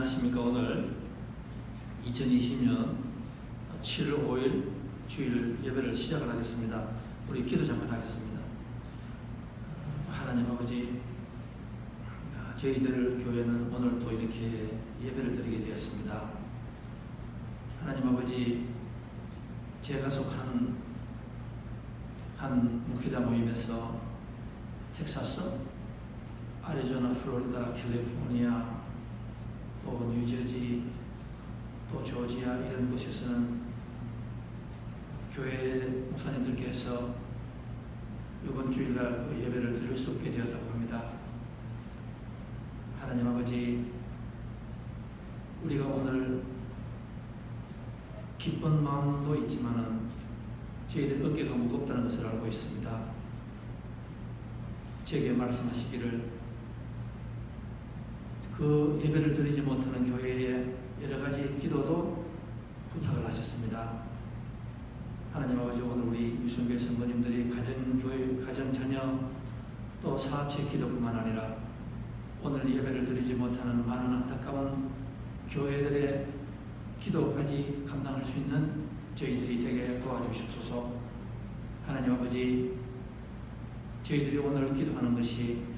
안녕하십니까. 오늘 2020년 7월 5일 주일 예배를 시작을 하겠습니다. 우리 기도 잠깐 하겠습니다. 하나님 아버지, 저희들 교회는 오늘 또 이렇게 예배를 드리게 되었습니다. 하나님 아버지, 제가 속한 한 목회자 모임에서 텍사스, 애리조나, 플로리다, 캘리포니아, 또 뉴저지, 또 조지아 이런 곳에서는 교회 목사님들께서 이번 주일날 예배를 드릴 수 없게 되었다고 합니다. 하나님 아버지, 우리가 오늘 기쁜 마음도 있지만은 저희들 어깨가 무겁다는 것을 알고 있습니다. 제게 말씀하시기를 그 예배를 드리지 못하는 교회에 여러 가지 기도도 부탁을 하셨습니다. 하나님 아버지, 오늘 우리 유성교회 성도님들이 가정교회, 가정자녀 또 사업체 기도뿐만 아니라 오늘 예배를 드리지 못하는 많은 안타까운 교회들의 기도까지 감당할 수 있는 저희들이 되게 도와주시옵소서. 하나님 아버지, 저희들이 오늘 기도하는 것이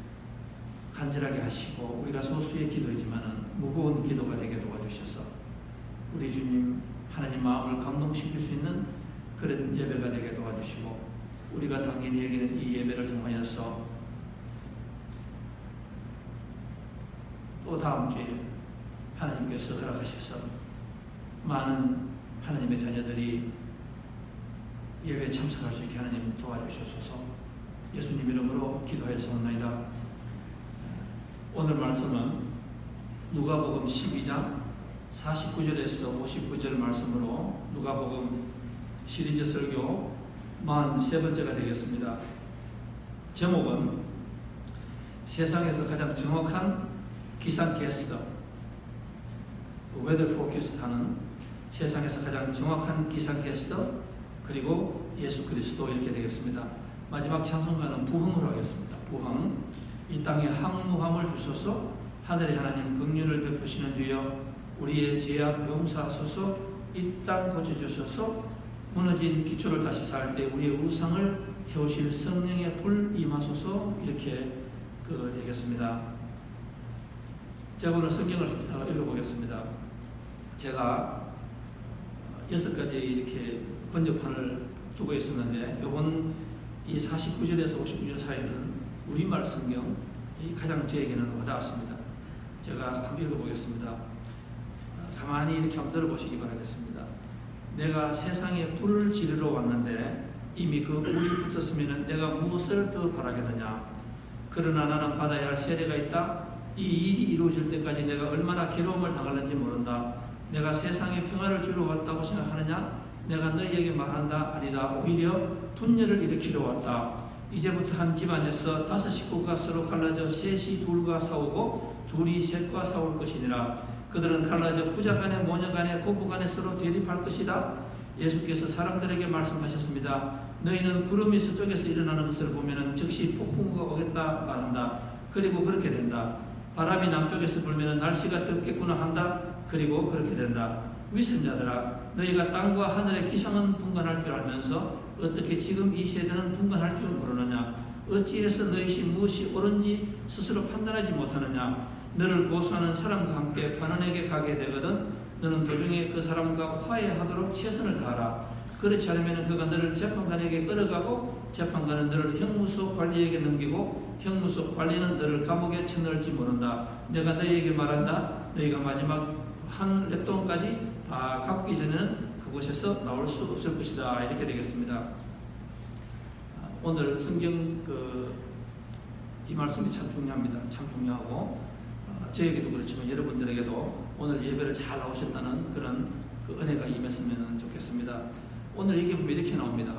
간절하게 하시고 우리가 소수의 기도이지만은 무거운 기도가 되게 도와주셔서 우리 주님 하나님 마음을 감동시킬 수 있는 그런 예배가 되게 도와주시고 우리가 당연히 여기는 이 예배를 통하여서 또 다음 주에 하나님께서 허락하셔서 많은 하나님의 자녀들이 예배에 참석할 수 있게 하나님 도와주셔서 예수님 이름으로 기도하였사옵나이다. 오늘 말씀은 누가복음 12장 49절에서 59절 말씀으로 누가복음 시리즈 설교 43번째가 되겠습니다. 제목은 세상에서 가장 정확한 기상캐스터, 웨더 포캐스트 하는 세상에서 가장 정확한 기상캐스터, 그리고 예수 그리스도 이렇게 되겠습니다. 마지막 찬송가는 부흥으로 하겠습니다. 부흥. 이 땅에 항무함을 주소서. 하늘의 하나님 긍휼을 베푸시는 주여, 우리의 죄악 용서하소서. 이 땅 고쳐주소서. 무너진 기초를 다시 살 때 우리의 우상을 태우실 성령의 불 임하소서. 이렇게 되겠습니다. 제가 오늘 성경을 읽어보겠습니다. 제가 6가지 이렇게 번역판을 두고 있었는데 이번 이 49절에서 59절 사이는 우리말 성경이 가장 저에게는 와닿았습니다. 제가 한번 읽어보겠습니다. 가만히 이렇게 한번 들어보시기 바라겠습니다. 내가 세상에 불을 지르러 왔는데 이미 그 불이 붙었으면 내가 무엇을 더 바라겠느냐. 그러나 나는 받아야 할 세례가 있다. 이 일이 이루어질 때까지 내가 얼마나 괴로움을 당하는지 모른다. 내가 세상에 평화를 주러 왔다고 생각하느냐. 내가 너희에게 말한다. 아니다. 오히려 분열을 일으키러 왔다. 이제부터 한 집안에서 5 식구가 서로 갈라져 셋이 둘과 싸우고 둘이 셋과 싸울 것이니라. 그들은 갈라져 부자 간에 모녀 간에 고부 간에 서로 대립할 것이다. 예수께서 사람들에게 말씀하셨습니다. 너희는 구름이 서쪽에서 일어나는 것을 보면 즉시 폭풍우가 오겠다 말한다. 그리고 그렇게 된다. 바람이 남쪽에서 불면 날씨가 덥겠구나 한다. 그리고 그렇게 된다. 위선자들아, 너희가 땅과 하늘의 기상은 분간할 줄 알면서 어떻게 지금 이 세대는 분간할 줄 모르느냐. 어찌해서 너희 무엇이 옳은지 스스로 판단하지 못하느냐. 너를 고소하는 사람과 함께 관원에게 가게 되거든 너는 도중에 그 사람과 화해하도록 최선을 다하라. 그렇지 않으면 그가 너를 재판관에게 끌어가고 재판관은 너를 형무소 관리에게 넘기고 형무소 관리는 너를 감옥에 쳐넣을지 모른다. 내가 너희에게 말한다. 너희가 마지막 한 랩돈까지 다 갚기 전에는 그곳에서 나올 수 없을 것이다. 이렇게 되겠습니다. 오늘 성경 이 말씀이 참 중요합니다. 참 중요하고 저에게도 그렇지만 여러분들에게도 오늘 예배를 잘 나오셨다는 그런 은혜가 임했으면 좋겠습니다. 오늘 여기 보면 이렇게 나옵니다.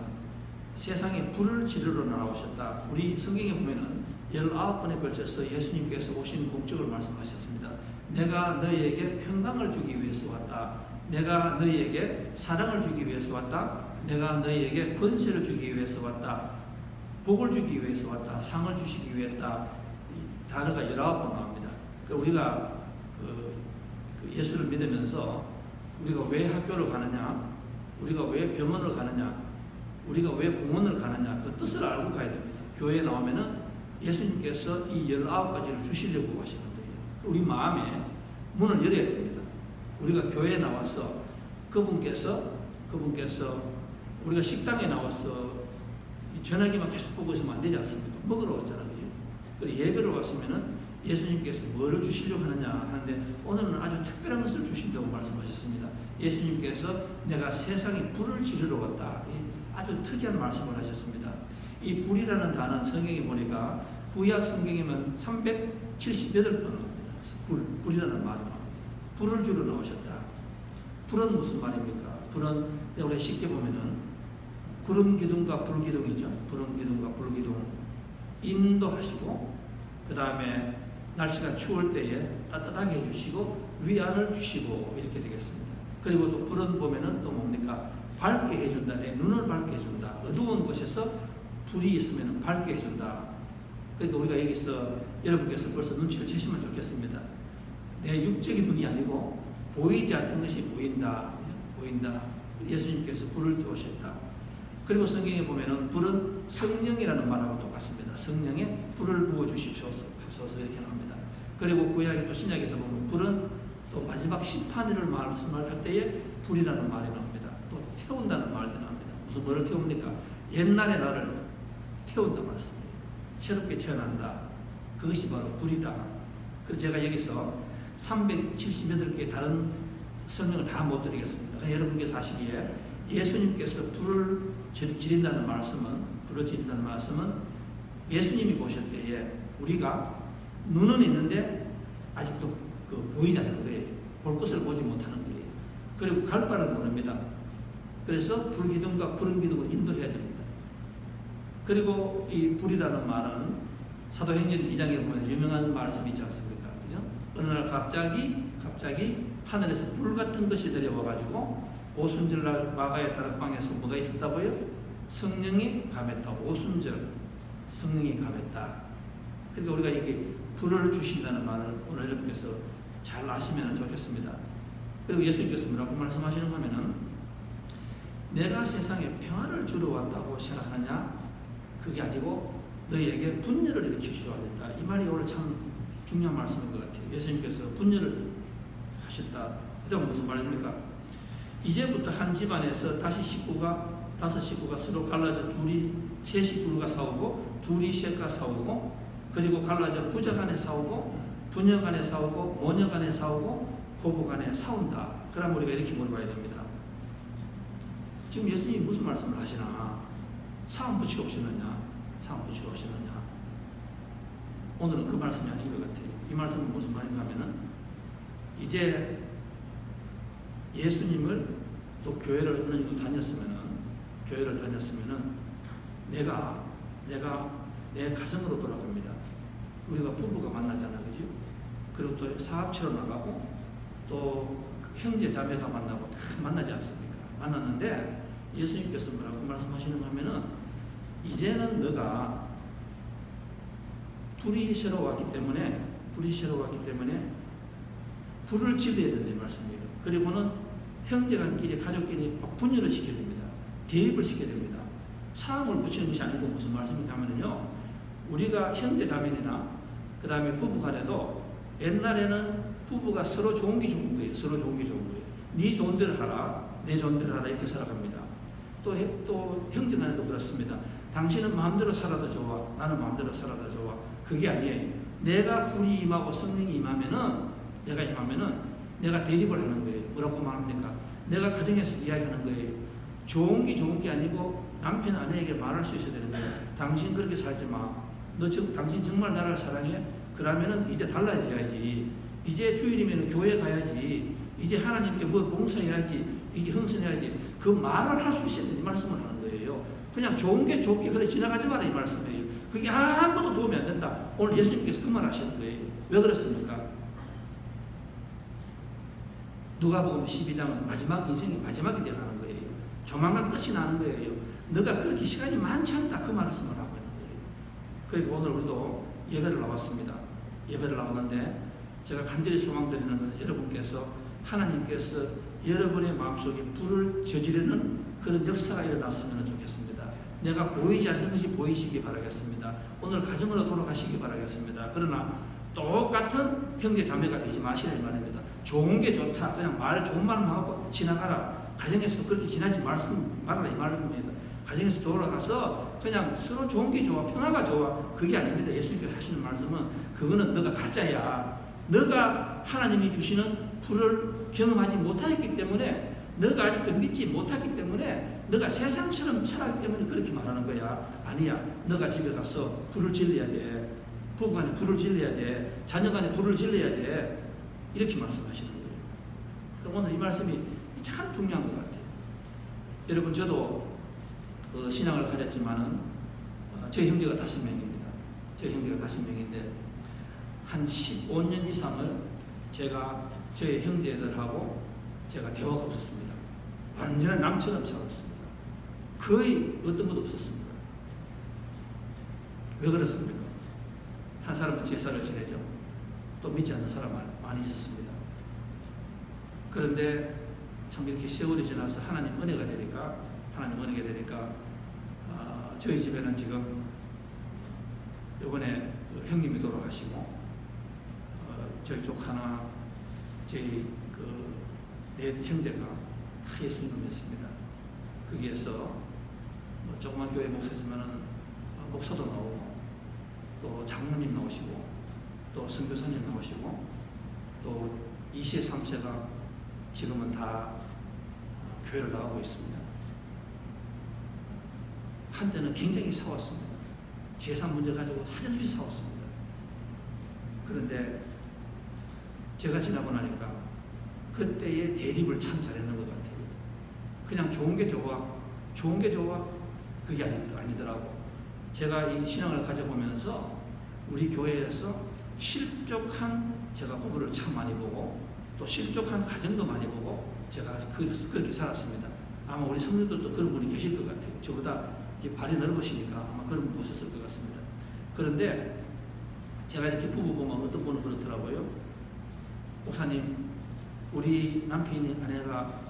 세상에 불을 지르러 나오셨다. 우리 성경에 보면은 19번에 걸쳐서 예수님께서 오신 목적을 말씀하셨습니다. 내가 너희에게 평강을 주기 위해서 왔다. 내가 너희에게 사랑을 주기 위해서 왔다. 내가 너희에게 권세를 주기 위해서 왔다. 복을 주기 위해서 왔다. 상을 주시기 위해 왔다. 단어가 19번 나옵니다. 우리가 그 예수를 믿으면서 우리가 왜 학교를 가느냐, 우리가 왜 병원을 가느냐, 우리가 왜 공원을 가느냐, 그 뜻을 알고 가야 됩니다. 교회에 나오면은 예수님께서 이 19가지를 주시려고 하시는 거예요. 우리 마음에 문을 열어야 됩니다. 우리가 교회에 나와서 그분께서 우리가 식당에 나와서 전화기만 계속 보고 있으면 안 되지 않습니까? 먹으러 왔잖아, 그죠? 그리고 예배를 왔으면은 예수님께서 뭐를 주시려고 하느냐 하는데 오늘은 아주 특별한 것을 주신다고 말씀하셨습니다. 예수님께서 내가 세상에 불을 지르러 왔다. 아주 특이한 말씀을 하셨습니다. 이 불이라는 단어는 성경에 보니까 구약 성경에만 378번 나옵니다. 불이라는 말이 나옵니다. 불을 주러 나오셨다. 불은 무슨 말입니까? 불은 우리가 쉽게 보면은 구름 기둥과 불 기둥이죠. 구름 기둥과 불 기둥 인도하시고 그 다음에 날씨가 추울 때에 따뜻하게 해주시고 위안을 주시고 이렇게 되겠습니다. 그리고 또 불은 보면은 또 뭡니까? 밝게 해준다. 내 눈을 밝게 해준다. 어두운 곳에서 불이 있으면 밝게 해준다. 그러니까 우리가 여기서 여러분께서 벌써 눈치를 채시면 좋겠습니다. 내 육적인 눈이 아니고 보이지 않던 것이 보인다. 보인다. 예수님께서 불을 주셨다. 그리고 성경에 보면은 불은 성령이라는 말하고 똑같습니다. 성령에 불을 부어 주십소서 이렇게 나옵니다. 그리고 구약의 또 신약에서 보면 불은 또 마지막 심판을 말씀할 때에 불이라는 말이 나옵니다. 또 태운다는 말도 나옵니다. 무슨 뭐를 태웁니까? 옛날의 나를 태운다 말씀이에요. 새롭게 태어난다. 그것이 바로 불이다. 그래서 제가 여기서 378개의 다른 설명을 다 못 드리겠습니다. 그냥 여러분께서 하시기에 예수님께서 불을 지린다는 말씀은 예수님이 보실 때에 우리가 눈은 있는데 아직도 보이지 않는 거예요. 볼 것을 보지 못하는 거예요. 그리고 갈 바를 모릅니다. 그래서 불기둥과 구름기둥을 인도해야 됩니다. 그리고 이 불이라는 말은 사도행전 2장에 보면 유명한 말씀이 있지 않습니까? 그죠? 어느 날 갑자기 하늘에서 불 같은 것이 내려와가지고 오순절날 마가의 다락방에서 뭐가 있었다고요? 성령이 감했다. 오순절 성령이 감했다. 그러니까 우리가 이게 불을 주신다는 말을 오늘 여러분께서 잘 아시면 좋겠습니다. 그리고 예수님께서 뭐라고 말씀하시는 거면은 내가 세상에 평화를 주러 왔다고 생각하느냐? 그게 아니고 너희에게 분열을 일으킬 수 있다. 이 말이 오늘 참 중요한 말씀인 것 같아요. 예수님께서 분열을 하셨다. 그 다음 무슨 말입니까? 이제부터 한 집안에서 다섯 식구가 서로 갈라져 셋이 둘과 싸우고 둘이 셋과 싸우고 그리고 갈라져 부자 간에 싸우고 부녀 간에 싸우고 모녀 간에 싸우고 고부 간에 싸운다. 그럼 우리가 이렇게 물어봐야 됩니다. 지금 예수님이 무슨 말씀을 하시나? 싸움 붙이고 오시느냐? 오늘은 그 말씀이 아닌 것 같아요. 이 말씀은 무슨 말인가 하면은 이제 예수님을 또 교회를 어느 정도 다녔으면은 내가 내 가정으로 돌아갑니다. 우리가 부부가 만나잖아, 그죠? 그리고 또 사업체로 나가고 또 형제 자매가 만나고 다 만나지 않습니까? 만났는데 예수님께서 뭐라고 말씀하시는가 하면은 이제는 너가 불이 새로 왔기 때문에 불을 지어야 된다는 말씀이에요. 그리고는 형제간끼리 가족끼리 분열을 시켜야 됩니다. 대립을 시켜야 됩니다. 싸움을 붙이는 것이 아니고 무슨 말씀인가 하면요, 우리가 형제 자매나 그 다음에 부부 간에도 옛날에는 부부가 서로 좋은 게 좋은 거예요. 네 좋은 대로 하라, 내 좋은 대로 하라 이렇게 살아갑니다. 또 형제 간에도 그렇습니다. 당신은 마음대로 살아도 좋아, 나는 마음대로 살아도 좋아. 그게 아니에요. 내가 불이 임하고 성령이 임하면은 내가 대립을 하는 거예요. 뭐라고 말합니까? 내가 가정에서 이야기하는 거예요. 좋은 게 아니고 남편 아내에게 말할 수 있어야 되는 거예요. 당신 그렇게 살지 마. 당신 정말 나를 사랑해? 그러면은 이제 달라져야지. 이제 주일이면 교회 가야지. 이제 하나님께 뭐 봉사해야지. 이게 헌신해야지. 그 말을 할 수 있어야 되는 말씀을 하는 거예요. 그냥 좋은 게 좋게 그래 지나가지 마라 이 말씀이에요. 그게 아무것도 도움이 안 된다. 오늘 예수님께서 그 말 하시는 거예요. 왜 그렇습니까? 누가복음 12장은 인생의 마지막이 되어가는 거예요. 조만간 끝이 나는 거예요. 너가 그렇게 시간이 많지 않다. 그 말씀을 하고 있는 거예요. 그리고 오늘 우리도 예배를 나왔습니다. 예배를 나왔는데 제가 간절히 소망드리는 것은 여러분께서 하나님께서 여러분의 마음속에 불을 저지르는 그런 역사가 일어났으면 좋겠습니다. 내가 보이지 않는 것이 보이시기 바라겠습니다. 오늘 가정으로 돌아가시기 바라겠습니다. 그러나 똑같은 형제 자매가 되지 마시라 이 말입니다. 좋은 게 좋다. 그냥 좋은 말만 하고 지나가라. 가정에서도 그렇게 지나지 말아라 이 말입니다. 가정에서 돌아가서 그냥 서로 좋은 게 좋아, 평화가 좋아. 그게 아닙니다. 예수님께서 하시는 말씀은 그거는 너가 가짜야. 너가 하나님이 주시는 불을 경험하지 못하였기 때문에, 너가 아직도 믿지 못하기 때문에, 너가 세상처럼 살았기 때문에 그렇게 말하는 거야. 아니야. 너가 집에 가서 불을 질러야 돼. 부부간에 불을 질러야 돼. 자녀간에 불을 질러야 돼. 이렇게 말씀하시는 거예요. 그럼 오늘 이 말씀이 참 중요한 것 같아요. 여러분, 저도 그 신앙을 가졌지만은 제 형제가 5명입니다. 제 형제가 5명인데 한 15년 이상을 제가 제 형제들하고 제가 대화가 없었습니다. 완전한 남처럼 살았습니다. 거의 어떤 것도 없었습니다. 왜 그렇습니까? 한 사람은 제사를 지내죠. 또 믿지 않는 사람 많이 있었습니다. 그런데 참 이렇게 세월이 지나서 하나님 은혜가 되니까 저희 집에는 지금 이번에 그 형님이 돌아가시고 저희 쪽 하나 저희 네 형제가 다 예수님을 믿습니다. 거기에서 뭐 조그만 교회 목사지만은 목사도 나오고 또 장로님 나오시고 또 선교사님 나오시고 또 2세 3세가 지금은 다 교회를 나가고 있습니다. 한때는 굉장히 싸웠습니다. 재산 문제 가지고 사정없이 싸웠습니다. 그런데 제가 지나고 나니까 그때의 대립을 참 잘했는 것 같아요. 그냥 좋은 게 좋아 그게 아니더라고. 제가 이 신앙을 가져보면서 우리 교회에서 실족한 제가 부부를 참 많이 보고 또 실족한 가정도 많이 보고 제가 그렇게 살았습니다. 아마 우리 성도들도 그런 분이 계실 것 같아요. 저보다 발이 넓으시니까 아마 그런 분 보셨을 것 같습니다. 그런데 제가 이렇게 부부 보면 어떤 분은 그렇더라고요. 목사님, 우리 남편이 아내가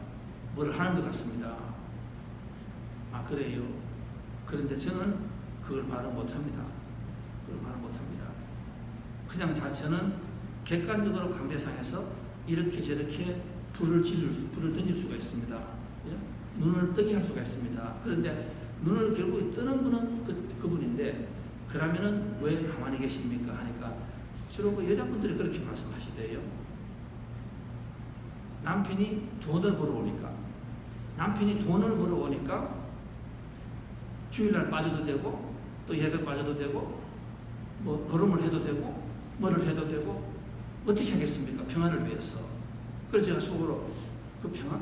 뭐를 하는 것 같습니다. 아, 그래요? 그런데 저는 그걸 말을 못합니다. 그냥 저는 객관적으로 강대상에서 이렇게 저렇게 불을 던질 수가 있습니다. 눈을 뜨게 할 수가 있습니다. 그런데 눈을 결국에 뜨는 분은 그분인데 그러면은 왜 가만히 계십니까? 하니까 주로 그 여자분들이 그렇게 말씀하시대요. 남편이 돈을 벌어오니까 주일날 빠져도 되고 또 예배 빠져도 되고 뭐 걸음을 해도 되고 뭐를 해도 되고 어떻게 하겠습니까? 평화를 위해서. 그래서 제가 속으로 그 평화?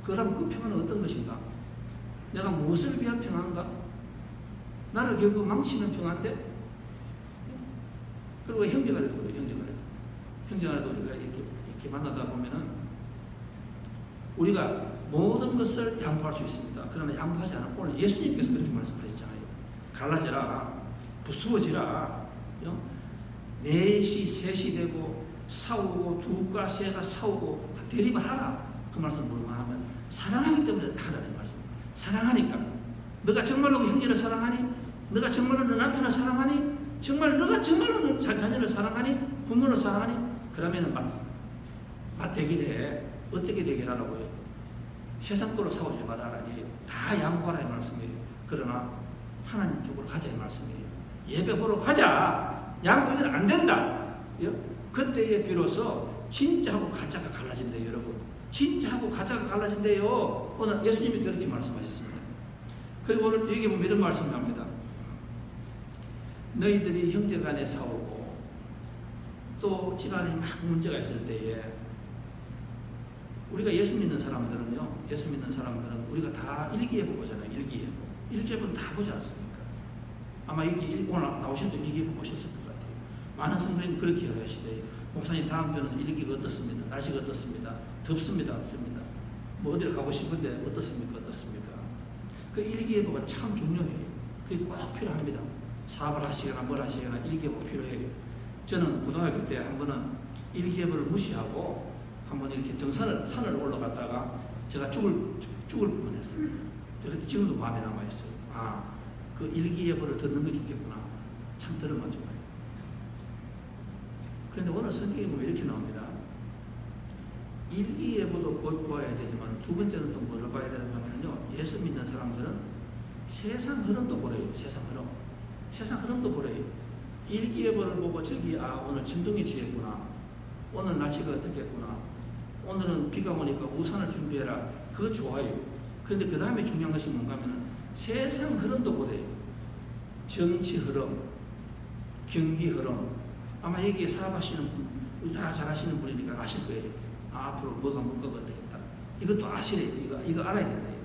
그러면 그 평화는 어떤 것인가? 내가 무엇을 위한 평화인가? 나를 결국 망치는 평화인데? 그리고 형제간에도 그래요. 형제간에도 우리가 이렇게 만나다 보면은 우리가 모든 것을 양보할 수 있습니다. 그러나 양보하지 않아. 오늘 예수님께서 그렇게 말씀하셨잖아요. 갈라져라, 부수어지라, 4시, 3시 되고 싸우고 두과 세가 싸우고 대립을 하라. 그 말씀 뭐만 하면 사랑하기 때문에 하라는 말씀. 사랑하니까. 너가 정말로 그 형제를 사랑하니? 너가 정말로 너 남편을 사랑하니? 너가 정말로 너 자녀를 사랑하니? 부모를 사랑하니? 그러면은 맞대결해. 어떻게 대결하라고요? 세상 걸로 싸우지 말아라. 다 양보하라 이 말씀이에요. 그러나 하나님 쪽으로 가자 이 말씀이에요. 예배 보러 가자. 양보 이건 안 된다. 그때에 비로소 진짜하고 가짜가 갈라진대요, 여러분. 진짜하고 가짜가 갈라진대요. 오늘 예수님이 그렇게 말씀하셨습니다. 그리고 오늘 여기 보면 이런 말씀을 합니다. 너희들이 형제간에 싸우고 또 집안에 막 문제가 있을 때에 우리가 예수 믿는 사람들은 우리가 다 일기예보 보잖아요. 일기예보는 다 보지 않습니까? 아마 여기 오늘 나오실 때 일기예보 보셨을 것 같아요. 많은 성도님 그렇게 이야기하시대요. 목사님 다음 주는 일기가 어떻습니다? 날씨가 어떻습니다? 덥습니다? 없습니다? 뭐 어디를 가고 싶은데 어떻습니까? 그 일기예보가 참 중요해요. 그게 꼭 필요합니다. 사업을 하시거나 뭘 하시거나 일기예보 필요해요. 저는 고등학교 때 한 번은 일기예보를 무시하고 한번 이렇게 산을 올라갔다가 제가 죽을 뻔했어요. 그때 지금도 마음에 남아있어요. 그 일기예보를 듣는 게 좋겠구나. 참 들으면 좋아요. 그런데 오늘 성경에 보면 이렇게 나옵니다. 일기예보도 보아야 되지만 두 번째는 또 뭐를 봐야 되는가 하면요. 예수 믿는 사람들은 세상 흐름도 보래요. 세상 흐름도 보래요. 일기예보를 보고 오늘 진동이 지겠구나. 오늘 날씨가 어떻겠구나. 오늘은 비가 오니까 우산을 준비해라. 그거 좋아요. 그런데 그 다음에 중요한 것이 뭔가 하면은 세상 흐름도 보래요. 정치 흐름, 경기 흐름. 아마 여기에 사업하시는 분, 다 잘하시는 분이니까 아실 거예요. 앞으로 뭐가 어떻겠다. 이것도 아시래요. 이거 알아야 된대요.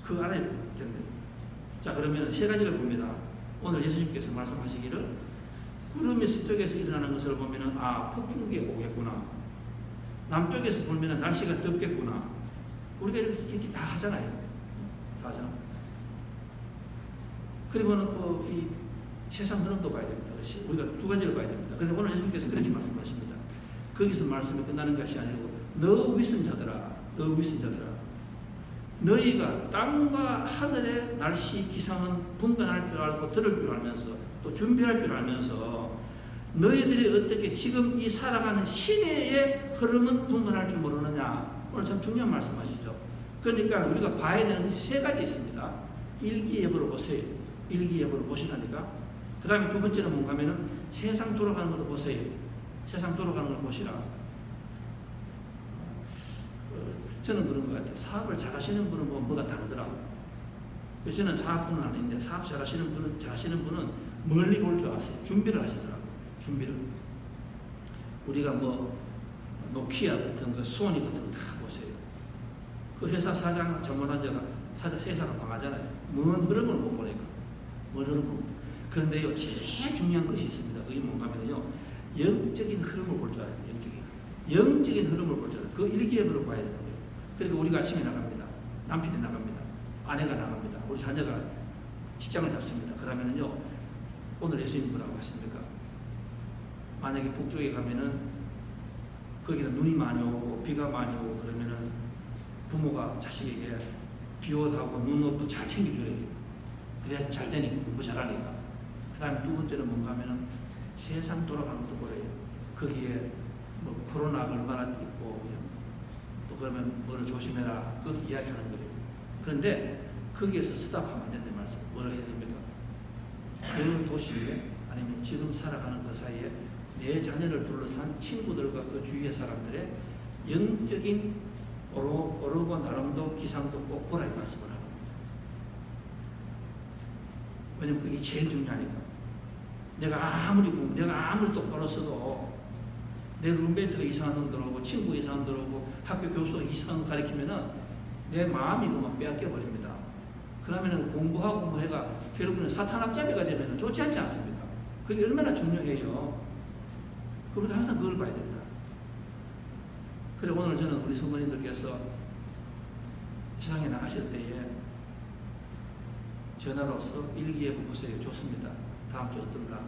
그거 알아야 된대요. 자, 그러면 세 가지를 봅니다. 오늘 예수님께서 말씀하시기를 구름이 서쪽에서 일어나는 것을 보면은 폭풍우가 오겠구나. 남쪽에서 보면은 날씨가 덥겠구나. 우리가 이렇게 다 하잖아요. 다 하잖아. 그리고는 또 이 세상 흐름도 봐야 됩니다. 우리가 두 가지를 봐야 됩니다. 그런데 오늘 예수님께서 그렇게 말씀하십니다. 거기서 말씀이 끝나는 것이 아니고 너 위선자들아, 너희가 땅과 하늘의 날씨 기상은 분간할 줄 알고 들을 줄 알면서 또 준비할 줄 알면서 너희들이 어떻게 지금 이 살아가는 시대의 흐름은 분간할 줄 모르느냐. 오늘 참 중요한 말씀하시죠. 그러니까 우리가 봐야 되는 것이 세 가지 있습니다. 일기예보를 보세요. 일기예보를 보시라니까. 그 다음에 두 번째는 뭔가 하면은 세상 돌아가는 것도 보세요. 세상 돌아가는 걸 보시라. 저는 그런 것 같아요. 사업을 잘하시는 분은 보면 뭐가 다르더라고요. 저는 사업분은 아닌데 사업 잘하시는 분은 멀리 볼 줄 아세요. 준비를 하시더라고요. 준비를. 우리가 노키아 같은 거, 소니 같은 거 다 보세요. 그 회사 사장 전문한 자가 세사가 망하잖아요. 먼 흐름을 못 보니까. 먼 흐름을 못 보니까. 그런데요, 제일 중요한 것이 있습니다. 그게 뭔가 하면요, 영적인 흐름을 볼 줄 알아요. 영적인 흐름을 볼 줄 알아요. 그 일기예보를 봐야 되는 거예요. 그리고 우리가 아침에 나갑니다. 남편이 나갑니다. 아내가 나갑니다. 우리 자녀가 직장을 잡습니다. 그러면은요, 오늘 예수님 뭐라고 하십니까? 만약에 북쪽에 가면은 거기는 눈이 많이 오고 비가 많이 오고 그러면은 부모가 자식에게 비옷하고 눈옷도 잘 챙겨주래요. 그래야 잘 되니까, 공부 잘하니까. 그 다음에 두 번째는 뭔가 하면은 세상 돌아가는 것도 보래요. 거기에 코로나가 얼마나 있고, 또 그러면 뭐를 조심해라. 그것도 이야기하는 거예요. 그런데 거기에서 스탑하면 안 된다는 말씀. 뭐라 해야 됩니까? 그 도시에 아니면 지금 살아가는 그 사이에 내 자녀를 둘러싼 친구들과 그 주위의 사람들의 영적인 오르고 나름도 기상도 꼭 보라 이 말씀을 하는 겁니다. 왜냐면 그게 제일 중요하니까. 내가 아무리 똑바로 써도 내 룸메이트가 이상한 놈 들어오고 친구가 이상한 놈 들어오고 학교 교수가 이상한 거 가르치면은 내 마음이 그만 빼앗겨 버립니다. 그러면은 공부하고 뭐 해가 결국은 사탄 앞잡이가 되면은 좋지 않지 않습니까? 그게 얼마나 중요해요. 우리가 항상 그걸 봐야 된다. 그래 오늘 저는 우리 성도님들께서 세상에 나가실 때에 전화로서 일기예보 보세요. 좋습니다. 다음 주 어떤가?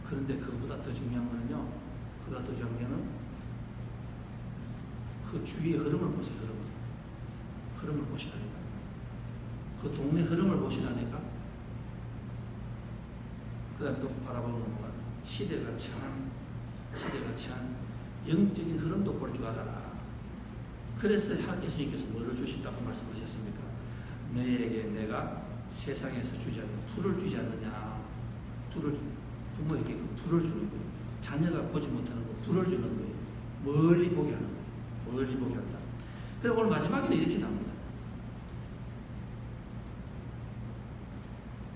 그런데 그거보다 더 중요한 거는요. 그보다 더 중요한 거는 그 주위의 흐름을 보세요. 흐름을 보시라니까. 그 동네 흐름을 보시라니까. 그 다음에 또 바라보는 건 시대가 참 영적인 흐름도 볼 줄 알아라. 그래서 예수님께서 뭐를 주신다고 말씀하셨습니까? 너에게 내가 세상에서 주지 않는 불을 주지 않느냐. 부모에게 그 불을 주는 거예요. 자녀가 보지 못하는 거 불을 주는 거예요. 멀리 보게 하는 거예요. 멀리 보게 한다. 그리고 오늘 마지막에는 이렇게 나옵니다.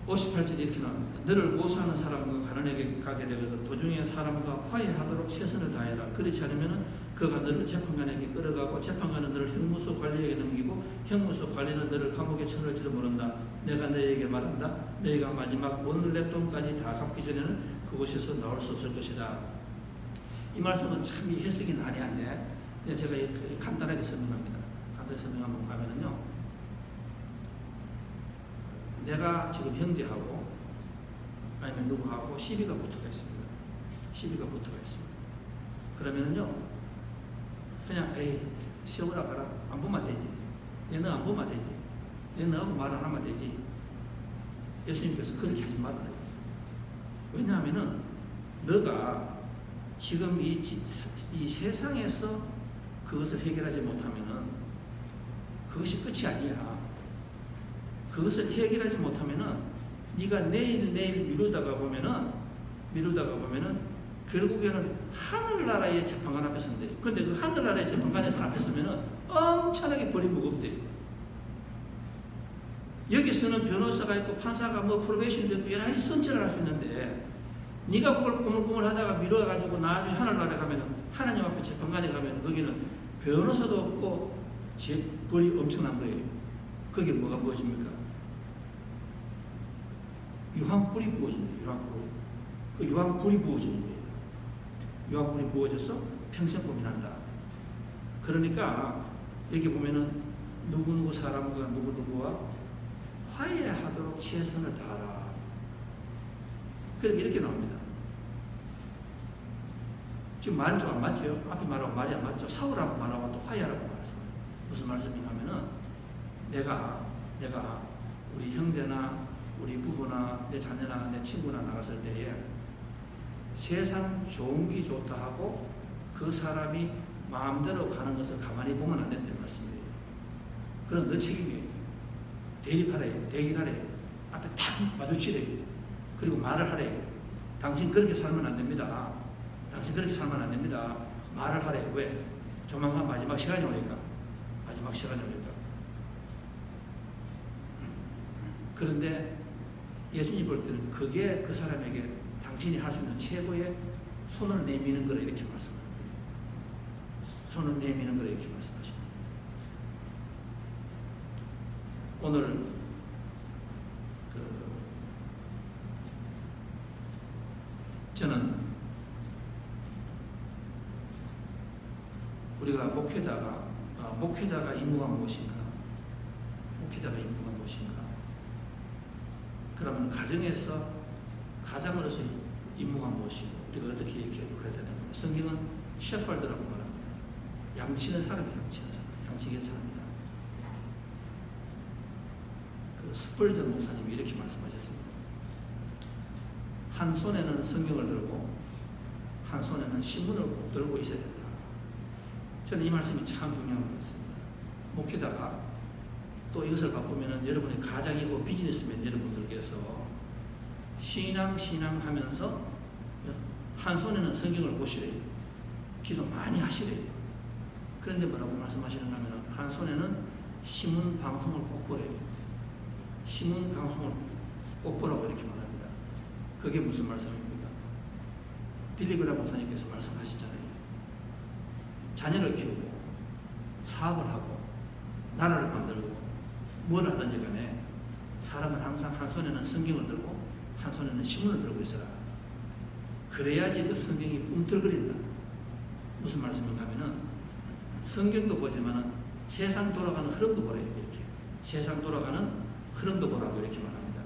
58절에 이렇게 나옵니다. 너를 고소하는 사람과 가난에게 가게 되거든 도중에 사람과 화해하도록 최선을 다해라. 그렇지 않으면 그가 너를 재판관에게 끌어가고 재판관은 너를 형무소 관리에게 넘기고 형무소 관리는 너를 감옥에 쳐넣을지도 모른다. 내가 너에게 말한다. 너희가 마지막 오늘 내 돈까지 다 갚기 전에는 그곳에서 나올 수 없을 것이다. 이 말씀은 참 해석이 난이 한데 그냥 제가 간단하게 설명합니다. 간단하게 설명하면 뭔가 하면은요. 내가 지금 형제하고 아니면 누구하고 시비가 붙어가 있습니다. 시비가 붙어가 있습니다. 그러면은요, 그냥 에이 세우라 가라, 안 보면 되지. 내 너 안 보면 되지. 내 너하고 말 안 하면 되지. 예수님께서 그렇게 하지 말아야 돼. 왜냐하면은 너가 지금 이 세상에서 그것을 해결하지 못하면은 그것이 끝이 아니야. 그것을 해결하지 못하면은 네가 내일 미루다가 보면은 결국에는 하늘나라의 재판관 앞에 선대. 그런데 그 하늘나라의 재판관에서 앞에 서면은 엄청나게 벌이 무겁대. 여기서는 변호사가 있고 판사가 뭐 프로베이션도 있고 여러 가지 선처를 할 수 있는데 네가 그걸 꼬물꼬물 하다가 미뤄가지고 나중에 하늘나라에 가면은 하나님 앞에 재판관에 가면은 거기는 변호사도 없고 벌이 엄청난 거예요. 그게 뭐가 부어집니까? 유황불이 부어진다. 유황불. 그 유황불이 부어지는 거예요. 유황불이 부어져서 평생 고민한다. 그러니까 여기 보면은 누구누구 사람과 누구누구와 화해하도록 최선을 다하라. 그렇게 이렇게 나옵니다. 지금 말이 좀 안 맞죠? 앞에 말하고 말이 안 맞죠? 싸우라고 말하고 또 화해하라고 말했습니다. 무슨 말씀인가 하면은 내가 우리 형제나 우리 부부나 내 자녀나 내 친구나 나갔을 때에 세상 좋은 게 좋다 하고 그 사람이 마음대로 가는 것을 가만히 보면 안 된다는 말씀이에요. 그건 너 책임이에요. 대립하래, 대결하래, 앞에 탁 마주치래, 그리고 말을 하래. 당신 그렇게 살면 안 됩니다. 당신 그렇게 살면 안 됩니다. 말을 하래. 왜? 조만간 마지막 시간이 오니까. 마지막 시간이 오니까. 그런데 예수님 볼 때는 그게 그 사람에게 당신이 할 수 있는 최고의 손을 내미는 거라 이렇게 말씀합니다. 손을 내미는 거라 이렇게 말씀하십니다. 오늘 저는 우리가 목회자가 임무가 무엇인가? 목회자가 임무가 무엇인가? 그러면 가장으로서 임무가 무엇이고 우리가 어떻게 이렇게 해야 되는가? 성경은 셰퍼드라고 말합니다. 양치는 사람이에요. 양치는 사람이다. 그 스펄전 목사님이 이렇게 말씀하셨습니다. 한 손에는 성경을 들고 한 손에는 신문을 꼭 들고 있어야 된다. 저는 이 말씀이 참 중요한 것 같습니다. 목회자가 또 이것을 바꾸면은 여러분의 가장이고 비즈니스맨 여러분들께서 신앙 하면서 한 손에는 성경을 보시래요. 기도 많이 하시래요. 그런데 뭐라고 말씀하시는가 하면 한 손에는 신문 방송을 꼭 보래요. 신문 방송을 꼭 보라고 이렇게 말합니다. 그게 무슨 말씀입니까? 빌리 그레이엄 목사님께서 말씀하시잖아요. 자녀를 키우고 사업을 하고 나라를 만들고 뭘 하든지 간에 사람은 항상 한 손에는 성경을 들고 한 손에는 신문을 들고 있어라. 그래야지 그 성경이 꿈틀거린다. 무슨 말씀인가 하면은 성경도 보지만은 세상 돌아가는 흐름도 보래요. 이렇게 세상 돌아가는 흐름도 보라고 이렇게 말합니다.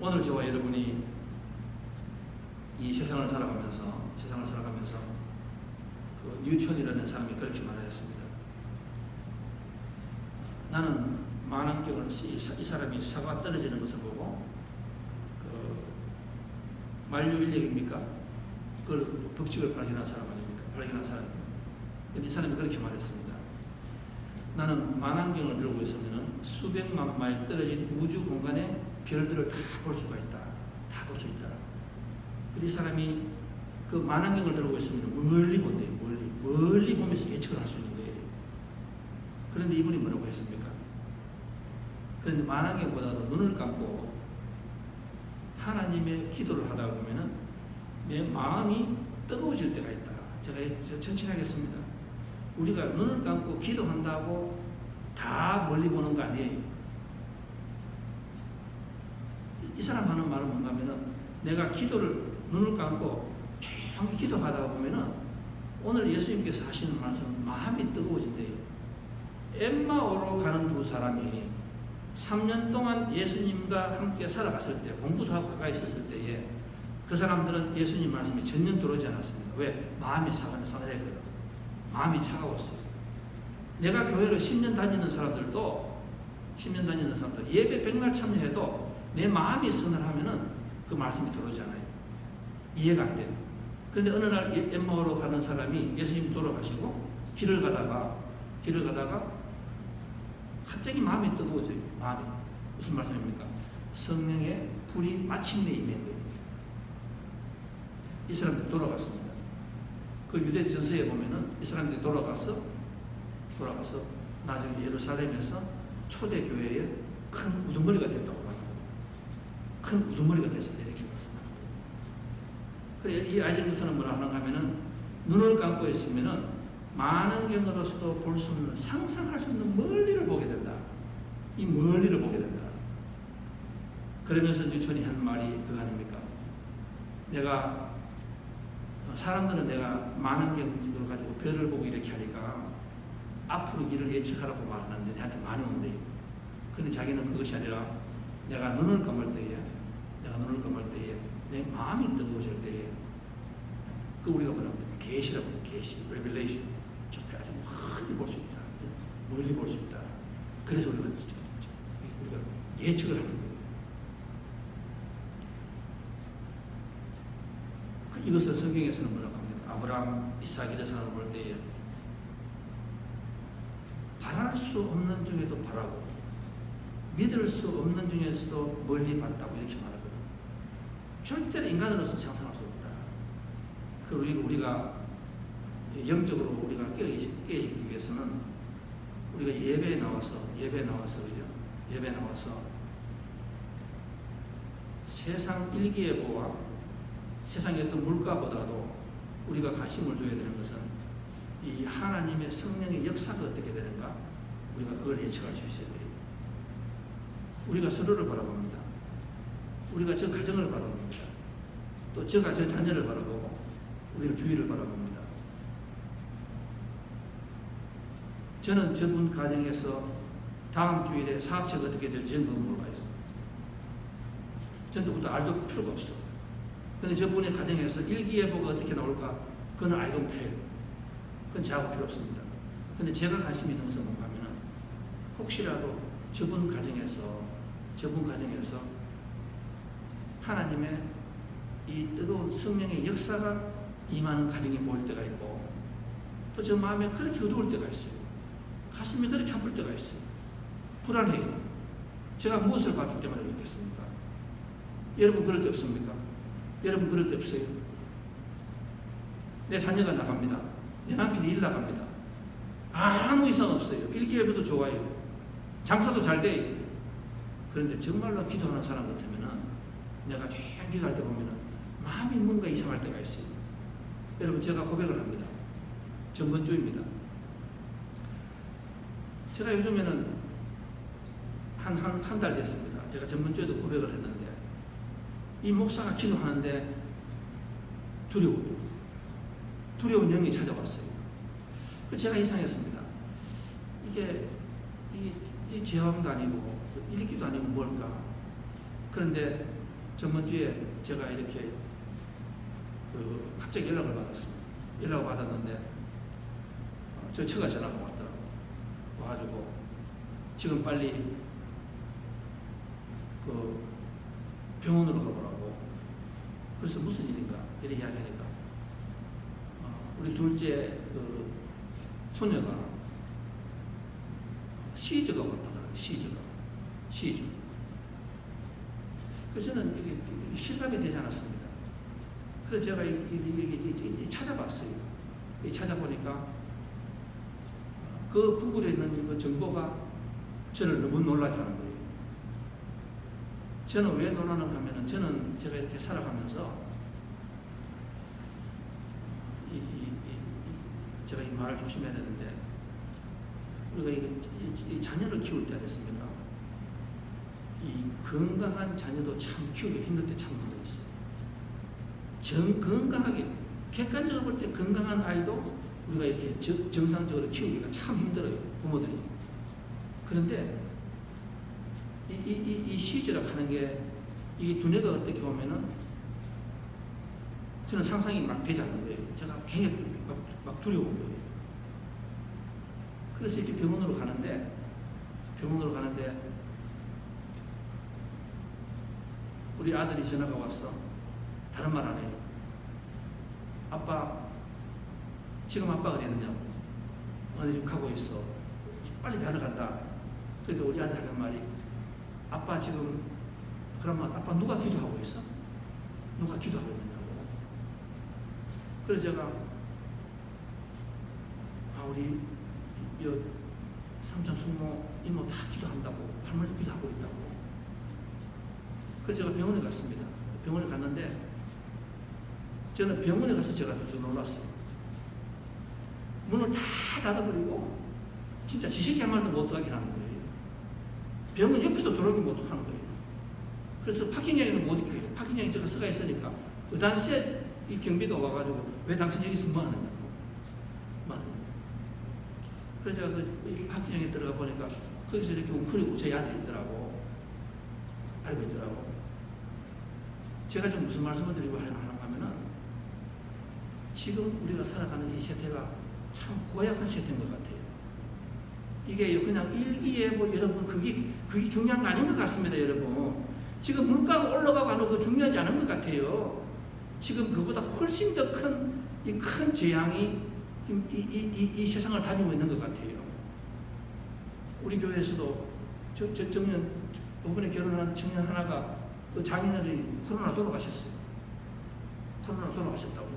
오늘 저와 여러분이 이 세상을 살아가면서 그 뉴턴이라는 사람이 그렇게 말하였습니다. 나는 만왕경을 이 사람이 사과 떨어지는 것을 보고 그 만류인력입니까? 그걸 법칙을 발견한 사람 아닙니까? 발견한 사람. 근데 이 사람이 그렇게 말했습니다. 나는 만왕경을 들고 있으면 수백만 마일 떨어진 우주 공간의 별들을 다 볼 수가 있다. 다 볼 수 있다. 이 사람이 그 만왕경을 들고 있으면 멀리 본대요. 멀리 보면서 예측을 할 수 있는 거예요. 그런데 이분이 뭐라고 했습니까? 그런데 만왕경보다도 눈을 감고 하나님의 기도를 하다 보면은 내 마음이 뜨거워질 때가 있다. 제가 천천히 하겠습니다. 우리가 눈을 감고 기도한다고 다 멀리 보는 거 아니에요. 이 사람 하는 말은 뭔가 하면은 내가 눈을 감고 조용히 기도하다가 보면은 오늘 예수님께서 하시는 말씀은 마음이 뜨거워진대요. 엠마오로 가는 두 사람이 3년 동안 예수님과 함께 살아갔을 때, 공부도 하고 가까이 있었을 때에 그 사람들은 예수님 말씀이 전혀 들어오지 않았습니다. 왜? 마음이 사늘했거든. 마음이 차가웠어요. 내가 교회를 10년 다니는 사람들도 예배 백날 참여해도 내 마음이 서늘하면은 그 말씀이 들어오지 않아요. 이해가 안 돼요. 그런데 어느 날 엠마오로 가는 사람이 예수님 돌아가시고 길을 가다가 갑자기 마음이 뜨거워져요. 마음이. 무슨 말씀입니까? 성령의 불이 마침내 임한 거예요. 이 사람들이 돌아갔습니다. 그 유대 전서에 보면은 이 사람들이 돌아가서 나중에 예루살렘에서 초대 교회에 큰 우두머리가 됐다고 말합니다. 큰 우두머리가 됐을 때 이렇게 말씀합니다. 그래 이 아이작 뉴턴은 뭐라 하는가 하면은 눈을 감고 있으면은 많은 경으로서도 볼 수 없는, 상상할 수 없는 멀리를 보게 된다. 이 멀리를 보게 된다. 그러면서 뉴턴이 한 말이 그거 아닙니까? 사람들은 내가 많은 경험을 가지고 별을 보고 이렇게 하니까 앞으로 길을 예측하라고 말하는데 내한테 많이 온대요. 그런데 자기는 그것이 아니라 내가 눈을 감을 때에 내 마음이 뜨거워질 때에 그 우리가 뭐라고 합니까? 계시라고 해요. 계시, 레벨레이션. 저렇게 아주 멀리 볼 수 있다. 멀리 볼 수 있다. 그래서 우리가 예측을 하는 거예요. 이것을 성경에서는 뭐라고 합니까? 아브라함, 이삭 이런 사람을 볼 때에 바랄 수 없는 중에도 바라고 믿을 수 없는 중에서도 멀리 봤다고 이렇게 말하거든. 절대로 인간으로서 상상할 수 없다. 그리고 우리가 영적으로 우리가 깨어있기 위해서는 우리가 예배에 나와서 세상 일기예보와 세상의 어떤 물가보다도 우리가 관심을 둬야 되는 것은 이 하나님의 성령의 역사가 어떻게 되는가, 우리가 그걸 예측할 수 있어야 돼요. 우리가 서로를 바라봅니다. 우리가 저 가정을 바라봅니다. 또 저 자녀를 바라보고 우리를 주위를 바라봅니다. 저는 저분 가정에서 다음 주일에 사업체가 어떻게 될지 저는 그건 몰라요. 저는 그것도 알도 필요가 없어. 근데 저분의 가정에서 일기예보가 어떻게 나올까? 그건 I don't care. 그건 저하고 필요 없습니다. 근데 제가 관심 있는 것은 뭔가 하면은 혹시라도 저분 가정에서 하나님의 이 뜨거운 성령의 역사가 임하는 가정이 보일 때가 있고 또 저 마음에 그렇게 어두울 때가 있어요. 가슴이 그렇게 아플 때가 있어요. 불안해요. 제가 무엇을 봤기 때문에 그렇겠습니까? 여러분 그럴 때 없습니까? 여러분 그럴 때 없어요? 내 자녀가 나갑니다. 내 남편이 일 나갑니다. 아무 이상 없어요. 일기예보도 좋아요. 장사도 잘 돼요. 그런데 정말로 기도하는 사람 같으면은 내가 쫙 기도할 때 보면은 마음이 뭔가 이상할 때가 있어요. 여러분 제가 고백을 합니다. 전번주입니다. 제가 요즘에는 한 달 됐습니다. 제가 전번주에도 고백을 했는데 이 목사가 기도하는데 두려운 영이 찾아왔어요. 제가 이상했습니다. 이게 제왕도 아니고 일기도 아니고 뭘까? 그런데 전번주에 제가 이렇게 갑자기 연락을 받았습니다. 연락을 받았는데 저 처가 전화가 왔더라고요. 와가지고 지금 빨리 병원으로 가보라고. 그래서 무슨 일인가? 이렇게 이야기하니까 우리 둘째 소녀가 시저가 왔다 그래요. 시저. 그래서 저는 이게 실감이 되지 않았습니다. 그래서 제가 찾아봤어요. 찾아보니까 그 구글에 있는 그 정보가 저를 너무 놀라게 하는 거예요. 저는 왜 놀라는가 하면은 저는 제가 이렇게 살아가면서 제가 이 말을 조심해야 되는데 우리가 이 자녀를 키울 때 아니겠습니까? 이 건강한 자녀도 참 키우기 힘들 때 참 많이 있어요. 건강하게 객관적으로 볼 때 건강한 아이도 우리가 이렇게 정상적으로 키우기가 참 힘들어요. 부모들이. 그런데 이 시주라 하는 게 이 두뇌가 어떻게 보면은 저는 상상이 막 되지 않는 거예요. 제가 굉장히 막 두려운 거예요. 그래서 이렇게 병원으로 가는데 우리 아들이 전화가 왔어. 다른 말 안 해요. 아빠, 지금 아빠가 어디 있느냐고. 어디 좀 가고 있어. 빨리 다녀간다. 그러니까 우리 아들 하는 말이, 아빠 지금, 그러면 아빠 누가 기도하고 있어? 누가 기도하고 있느냐고. 그래서 제가, 우리 삼촌, 숙모, 이모 다 기도한다고. 할머니도 기도하고 있다고. 그래서 제가 병원에 갔습니다. 병원에 갔는데, 저는 병원에 가서 제가 더 놀랐어요. 문을 다 닫아버리고, 진짜 지식할 말도 못 하게 하는 거예요. 병원 옆에도 들어오기 못 하는 거예요. 그래서 파킹장에는 못 익혀요. 파킹장에 제가 서가 있으니까, 당시에 이 경비가 와가지고, 왜 당신 여기서 뭐 하느냐고. 뭐 하느냐고. 그래서 제가 그 파킹장에 들어가 보니까, 거기서 이렇게 웅크리고 제 아들이 있더라고. 알고 있더라고. 제가 지금 무슨 말씀을 드리고 하는가 하면은, 지금 우리가 살아가는 이 세태가 참 고약한 세태인 것 같아요. 이게 그냥 일기예보, 여러분, 그게 중요한 거 아닌 것 같습니다, 여러분. 지금 물가가 올라가고 하는 거 중요하지 않은 것 같아요. 지금 그보다 훨씬 더 큰 재앙이 이 세상을 다니고 있는 것 같아요. 우리 교회에서도 청년, 이번에 결혼한 청년 하나가 그 장인어른이 코로나 돌아가셨어요. 코로나 돌아가셨다고.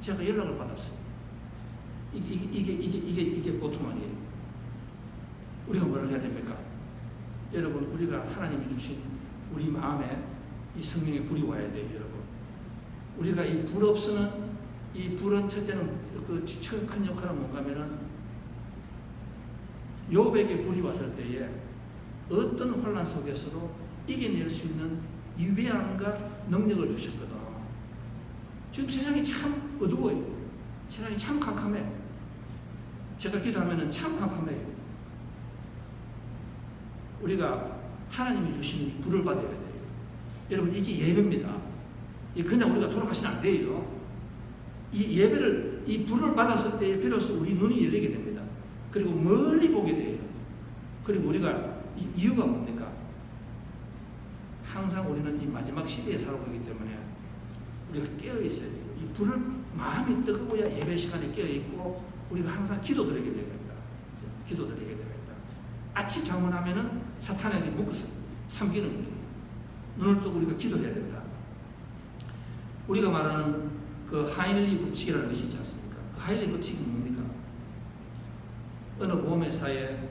제가 연락을 받았어요. 이게 보통 아니에요. 우리가 뭐를 해야 됩니까? 여러분, 우리가 하나님이 주신 우리 마음에 이 성령의 불이 와야 돼요, 여러분. 우리가 이 불 없으면, 이 불은 첫째는 그 큰 역할은 뭔가 하면은, 욥에게 불이 왔을 때에 어떤 혼란 속에서도 이겨낼 수 있는 위대함과 능력을 주셨거든. 지금 세상이 참 어두워요. 세상이 참 캄캄해. 제가 기도하면 참 캄캄해요. 우리가 하나님이 주신 이 불을 받아야 돼요. 여러분, 이게 예배입니다. 그냥 우리가 돌아가시면 안 돼요. 이 예배를, 이 불을 받았을 때 비로소 우리 눈이 열리게 됩니다. 그리고 멀리 보게 돼요. 그리고 우리가 이유가 뭡니까? 항상 우리는 이 마지막 시대에 살고 있기 때문에 우리가 깨어 있어야 돼요. 이 불을, 마음이 뜨거워야 예배 시간에 깨어 있고, 우리가 항상 기도드리게 되겠다. 기도드리게 되겠다. 아침 잠문하면은 사탄에게 묶어서 삼기는 거예요. 눈을 뜨고 우리가 기도해야 된다. 우리가 말하는 그 하인리 법칙이라는 것이 있지 않습니까? 그 하인리 법칙은 뭡니까? 어느 보험회사에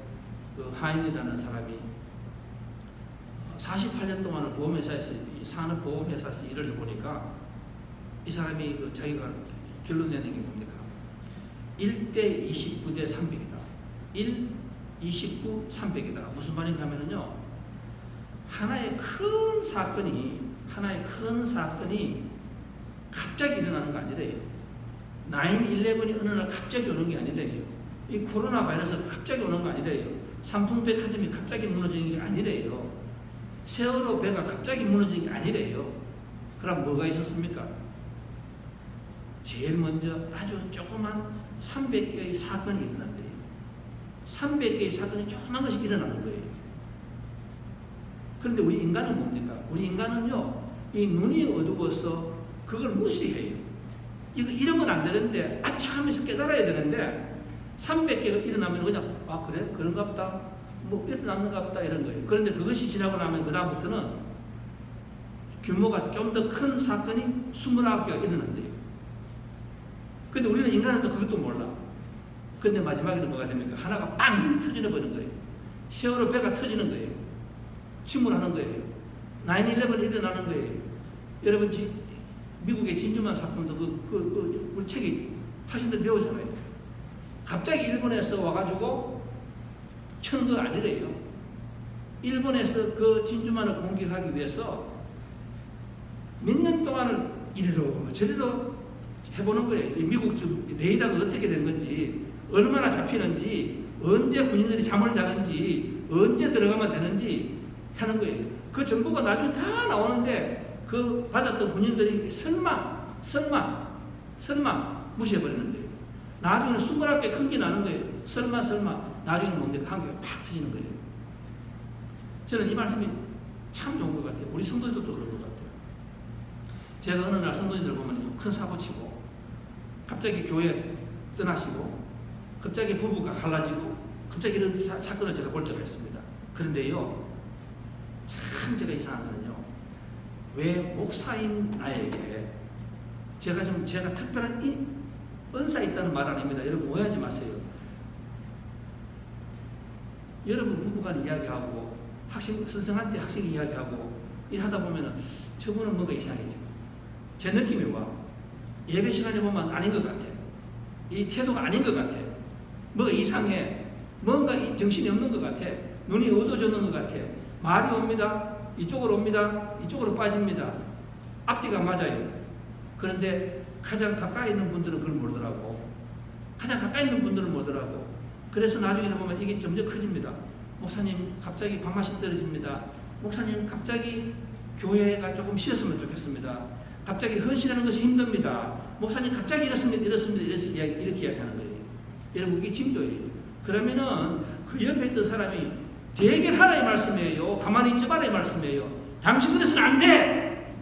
그 하인이라는 사람이 48년 동안을 보험회사에서, 산업보험회사에서 일을 해보니까 이 사람이 그 자기가 결론 내는 게 뭡니까? 1대 29대 300이다. 1, 29, 300이다. 무슨 말인가 하면요. 하나의 큰 사건이 갑자기 일어나는 거 아니래요. 9/11이 어느 날 갑자기 오는 게 아니래요. 이 코로나 바이러스가 갑자기 오는 거 아니래요. 삼풍백화점이 갑자기 무너지는 게 아니래요. 세월호 배가 갑자기 무너지는 게 아니래요. 그럼 뭐가 있었습니까? 제일 먼저 아주 조그만 300개의 사건이 일어난대요. 300개의 사건이 조그만 것이 일어나는 거예요. 그런데 우리 인간은 뭡니까? 우리 인간은요, 이 눈이 어두워서 그걸 무시해요. 이러면 안 되는데, 아차 하면서 깨달아야 되는데, 300개가 일어나면 그냥, 그래? 그런가 보다. 뭐 일어났는가 보다. 이런 거예요. 그런데 그것이 지나고 나면 그다음부터는 규모가 좀 더 큰 사건이 29개가 일어난대요. 근데 우리는 인간은 또 그것도 몰라. 근데 마지막에는 뭐가 됩니까? 하나가 빵 터지는 거예요. 세월호 배가 터지는 거예요. 침몰하는 거예요. 9/11이 일어나는 거예요. 여러분, 미국의 진주만 사건도 우리 책이 하신들 배우잖아요. 갑자기 일본에서 와가지고 천 거 아니래요. 일본에서 그 진주만을 공격하기 위해서 몇 년 동안을 이리로 저리로 해보는 거예요. 미국 레이더가 어떻게 된 건지, 얼마나 잡히는지, 언제 군인들이 잠을 자는지, 언제 들어가면 되는지, 하는 거예요. 그 정보가 나중에 다 나오는데 그 받았던 군인들이 설마 무시해버리는 거예요. 나중에는 숨가락게 큰 게 나는 거예요. 설마 나중에는 뭡니까? 한 개가 팍 터지는 거예요. 저는 이 말씀이 참 좋은 것 같아요. 우리 성도들도 그런 것 같아요. 제가 어느 날 성도님들 보면 큰 사고 치고 갑자기 교회 떠나시고 갑자기 부부가 갈라지고 갑자기 이런 사건을 제가 볼 때가 있습니다. 그런데요, 참 제가 이상한 거는요, 왜 목사인 나에게 제가 특별한 은사 있다는 말 아닙니다. 여러분 오해하지 마세요. 여러분 부부간 이야기하고 선생한테 학생 이야기하고 일하다 보면은 저분은 뭔가 이상해져. 제 느낌이 와. 예배 시간에 보면 아닌 것 같아. 이 태도가 아닌 것 같아. 뭐가 이상해. 뭔가 정신이 없는 것 같아. 눈이 어두워지는 것 같아. 말이 옵니다. 이쪽으로 옵니다. 이쪽으로 빠집니다. 앞뒤가 맞아요. 그런데 가장 가까이 있는 분들은 그걸 모르더라고. 가장 가까이 있는 분들은 모르더라고. 그래서 나중에는 보면 이게 점점 커집니다. 목사님 갑자기 밥맛이 떨어집니다. 목사님 갑자기 교회가 조금 쉬었으면 좋겠습니다. 갑자기 헌신하는 것이 힘듭니다. 목사님 갑자기 이렇게 이야기하는 거예요. 여러분 이게 징조예요. 그러면은 그 옆에 있던 사람이 되게 하나의 말씀이에요. 가만히 있지 말아의 말씀이에요. 당신 그래서는 안 돼.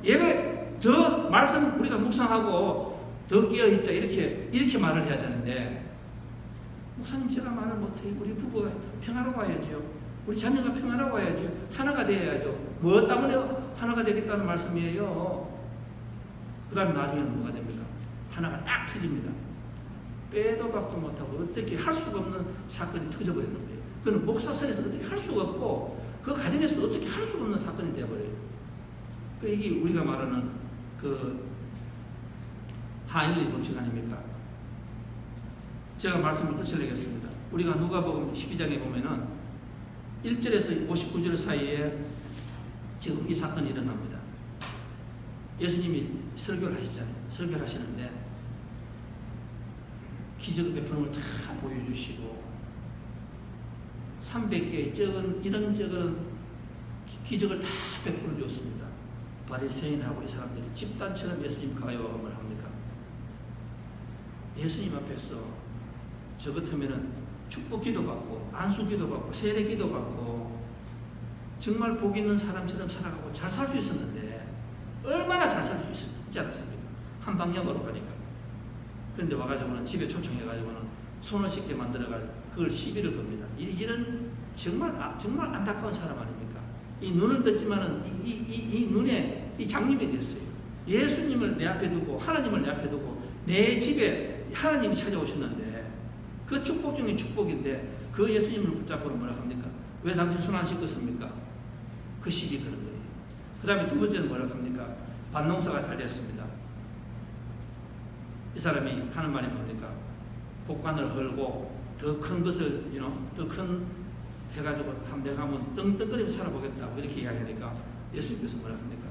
예배 더 말씀 우리가 묵상하고 더 깨어있자 이렇게 말을 해야 되는데, 목사님 제가 말을 못해요. 우리 부부가 평화로워야죠. 우리 자녀가 평화로워야죠. 하나가 되어야죠. 뭐 때문에 하나가 되겠다는 말씀이에요. 그 다음에 나중에는 뭐가 됩니까? 하나가 딱 터집니다. 빼도 박도 못하고 어떻게 할 수가 없는 사건이 터져버리는 거예요. 그건 목사선에서 어떻게 할 수가 없고 그 가정에서도 어떻게 할 수가 없는 사건이 되어버려요. 이게 우리가 말하는 그 하일리 법칙 아닙니까? 제가 말씀을 끝내겠습니다. 우리가 누가복음 12장에 보면은 1절에서 59절 사이에 지금 이 사건이 일어납니다. 예수님이 설교를 하시잖아요. 설교를 하시는데 기적 베푸는 걸 다 보여주시고 300개의 적은 이런저런 기적을 다 베풀어 주었습니다. 바리새인하고 이 사람들이 집단처럼 예수님 가요하고 뭘 합니까? 예수님 앞에서 저 같으면은 축복 기도 받고 안수 기도 받고 세례 기도 받고 정말 복 있는 사람처럼 살아가고 잘 살 수 있었는데 얼마나 잘 살 수 있지 않았습니까? 한 방향으로 가니까. 그런데 와가지고는 집에 초청해가지고는 손을 씻게 만들어가지고 그걸 시비를 겁니다. 이런 정말 안타까운 사람 아닙니까? 이 눈을 떴지만은 이 눈에 이 장님이 됐어요. 예수님을 내 앞에 두고 하나님을 내 앞에 두고 내 집에 하나님이 찾아오셨는데 그 축복 중에 축복인데 그 예수님을 붙잡고는 뭐라 합니까? 왜 당신 손 안 씻었습니까? 그 시비 그런 거예요. 그 다음에 두 번째는 뭐라 합니까? 밭농사가 잘 됐습니다. 이 사람이 하는 말이 뭡니까? 곡간을 헐고 더 큰 것을 더 큰 해가지고 내가 한번 떵떵거리며 살아보겠다고 이렇게 이야기하니까 예수님께서 뭐라 합니까?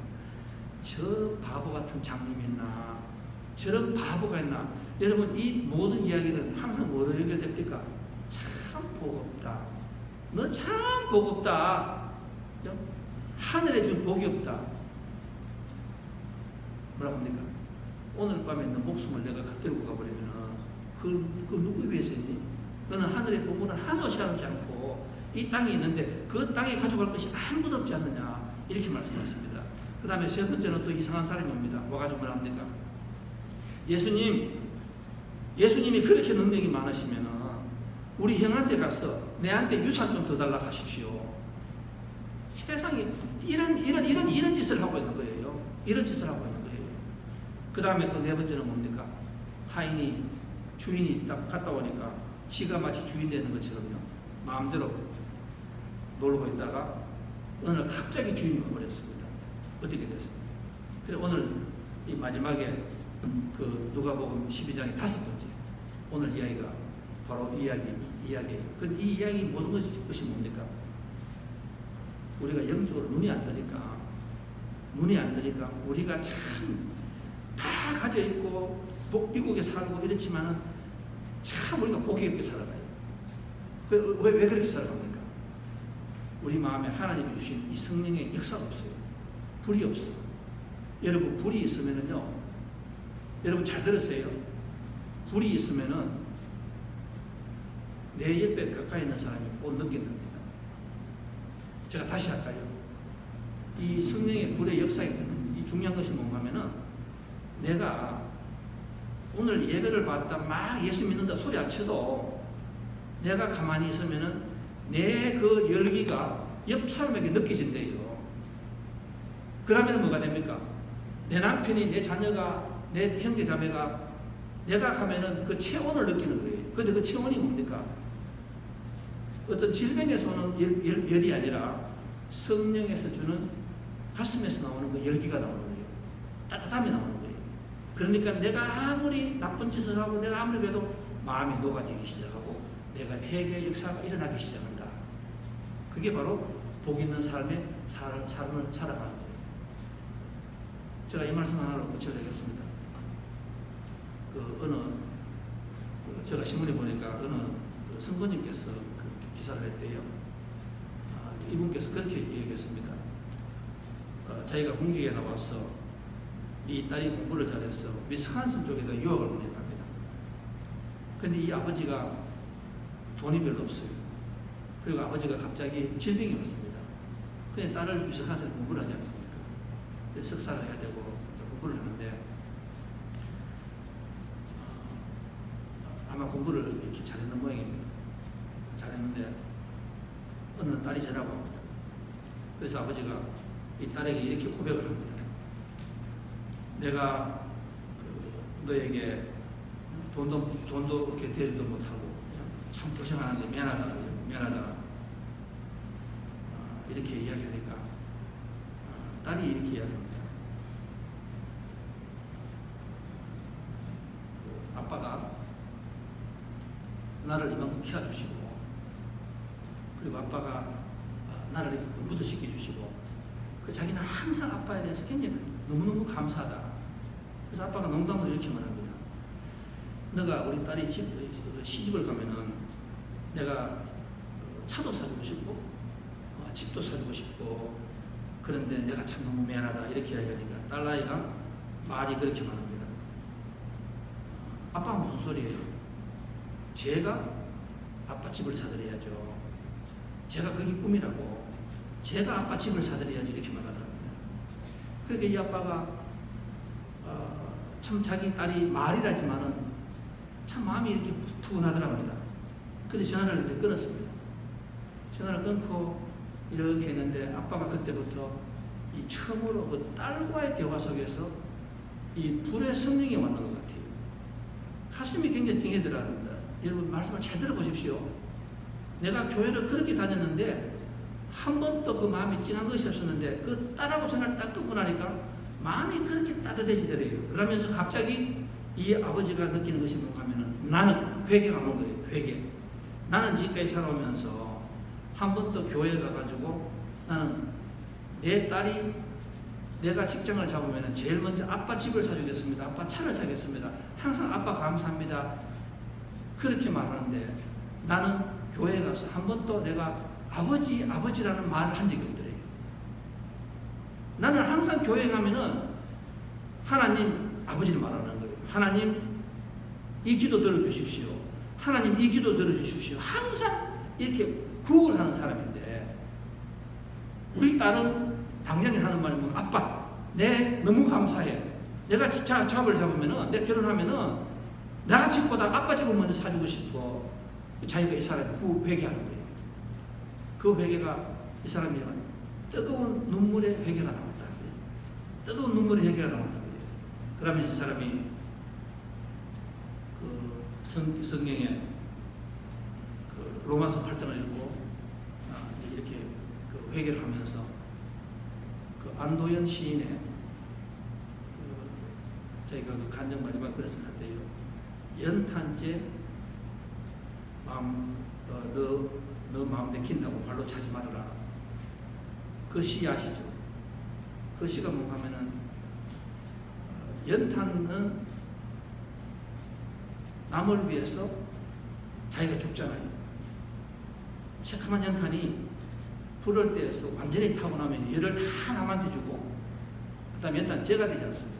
저 바보 같은 장님이 있나? 저런 바보가 있나? 여러분 이 모든 이야기는 항상 뭐로 연결됩니까? 참 복없다. 너 참 복없다. 하늘에 준 복이 없다. 뭐라고 합니까? 오늘 밤에 너 목숨을 내가 들고 가버리면 그 누구 위해서 있니? 너는 하늘의 보물을 하나도 채워놓지 않고 이 땅에 있는데 그 땅에 가져갈 것이 아무것도 없지 않느냐 이렇게 말씀하십니다. 그 다음에 세 번째는 또 이상한 사람이 옵니다. 와가지고 뭐라 합니까? 예수님이 그렇게 능력이 많으시면 우리 형한테 가서 내한테 유산 좀 더 달라 하십시오. 세상에 이런 짓을 하고 있는 거예요. 이런 짓을 하고 있는 거예요. 그 다음에 또 네 번째는 뭡니까? 하인이 주인이 딱 갔다 오니까 지가 마치 주인 되는 것처럼요. 마음대로 놀고 있다가 어느 날 갑자기 주인이 와버렸습니다. 어떻게 됐습니까? 그래 오늘 이 마지막에 그 누가복음 12장의 5번째 오늘 이야기가 바로 이야기예요. 이 이야기 모든 것이 뭡니까? 우리가 영적으로 눈이 안 뜨니까 우리가 참 다 가져 있고 미국에 살고 이렇지만은 참 우리가 복이 없게 살아가요. 왜 그렇게 살아갑니까? 우리 마음에 하나님이 주신 이 성령의 역사가 없어요. 불이 없어. 여러분 불이 있으면은요, 여러분 잘 들으세요. 불이 있으면은 내 옆에 가까이 있는 사람이 꼭 느낀답니다. 제가 다시 할까요? 이 성령의 불의 역사에 이 중요한 것이 뭔가 하면은, 내가 오늘 예배를 받다 막 예수 믿는다 소리 안 쳐도 내가 가만히 있으면은 내 그 열기가 옆 사람에게 느껴진대요. 그러면 뭐가 됩니까? 내 남편이, 내 자녀가, 내 형제 자매가 내가 가면은 그 체온을 느끼는 거예요. 근데 그 체온이 뭡니까? 어떤 질병에서 오는 열이 아니라 성령에서 주는, 가슴에서 나오는 그 열기가 나오는 거예요. 따뜻함이 나오는 거예요. 그러니까 내가 아무리 나쁜 짓을 하고 내가 아무리 그래도 마음이 녹아지기 시작하고 내가 회개의 역사가 일어나기 시작한다. 그게 바로 복 있는 삶을 살아가는 거예요. 제가 이 말씀 하나로 붙여드리겠습니다. 제가 신문에 보니까 어느 선거님께서 그 기사를 냈대요. 이분께서 그렇게 얘기했습니다. 자기가 공직에 나와서 이 딸이 공부를 잘해서 위스콘신 쪽에다 유학을 보냈답니다. 근데 이 아버지가 돈이 별로 없어요. 그리고 아버지가 갑자기 질병이 왔습니다. 근데 딸을 위스콘신에 공부를 하지 않습니까? 그래서 석사를 해야 되고 공부를 하는데, 아마 공부를 이렇게 잘했는 모양입니다. 잘했는데 어느 날 딸이 전화가 옵니다. 그래서 아버지가 이 딸에게 이렇게 고백을 합니다. 내가 너에게 돈도 이렇게 대주도 못하고 참 고생하는데 미안하다. 이렇게 이야기하니까 딸이 이렇게 이야기합니다. 아빠가 나를 이만큼 키워주시고, 그리고 아빠가 나를 이렇게 공부도 시켜주시고, 자기는 항상 아빠에 대해서 굉장히 너무너무 감사하다. 그래서 아빠가 농담으로 이렇게 말합니다. 너가 우리 딸이 시집을 가면은 내가 차도 사주고 싶고 집도 사주고 싶고, 그런데 내가 참 너무 미안하다 이렇게 이야기하니까 딸아이가 말이 그렇게 말합니다. 아빠 무슨 소리예요? 제가 아빠 집을 사드려야죠. 제가 그게 꿈이라고. 제가 아빠 집을 사드려야지 이렇게 말하더랍니다. 그러니까 이 아빠가 참 자기 딸이 말이라지만은 참 마음이 이렇게 푸근하더랍니다. 근데 전화를 끊었습니다. 전화를 끊고 이렇게 했는데 아빠가 그때부터 이 처음으로 그 딸과의 대화 속에서 이 불의 성령이 왔는 것 같아요. 가슴이 굉장히 찡해들어갑니다. 여러분 말씀을 잘 들어보십시오. 내가 교회를 그렇게 다녔는데 한 번도 그 마음이 찡한 것이 없었는데 그 딸하고 전화를 딱 끊고 나니까 마음이 그렇게 따뜻해지더래요. 그러면서 갑자기 이 아버지가 느끼는 것이 뭔가 하면은 나는 회개가 오는 거예요. 회개. 나는 지금까지 살아오면서 한 번도 교회 가가지고 나는 내 딸이 내가 직장을 잡으면 제일 먼저 아빠 집을 사주겠습니다. 아빠 차를 사겠습니다. 항상 아빠 감사합니다. 그렇게 말하는데 나는 교회에 가서 한 번도 내가 아버지라는 말을 한 적이 없더래요. 나는 항상 교회에 가면은 하나님 아버지를 말하는 거예요. 하나님 이 기도 들어주십시오. 하나님 이 기도 들어주십시오. 항상 이렇게 구걸 하는 사람인데, 우리 딸은 당장에 하는 말이 뭐, 아빠, 너무 감사해. 내가 잡을 잡으면은, 내가 결혼하면은, 나 집보다 아빠 집을 먼저 사주고 싶어. 자기가 이 사람이 회개하는 거예요. 그 회개가 이 사람이 뜨거운 눈물의 회개가 나왔다. 뜨거운 눈물의 회개가 나왔다. 그러면 이 사람이 그 성경에 그 로마서 8장을 읽고 이렇게 그 회개를 하면서 그 안도현 시인의 저희가 그 간증 마지막 글에서 할때요. 연탄재 마음 너 마음 내킨다고 발로 차지 말아라. 그 시 아시죠? 그 시가 뭔가 하면은 연탄은 남을 위해서 자기가 죽잖아요. 새카만 연탄이 불을 떼서 완전히 타고 나면 열을 다 남한테 주고 그 다음에 연탄재가 되지 않습니까?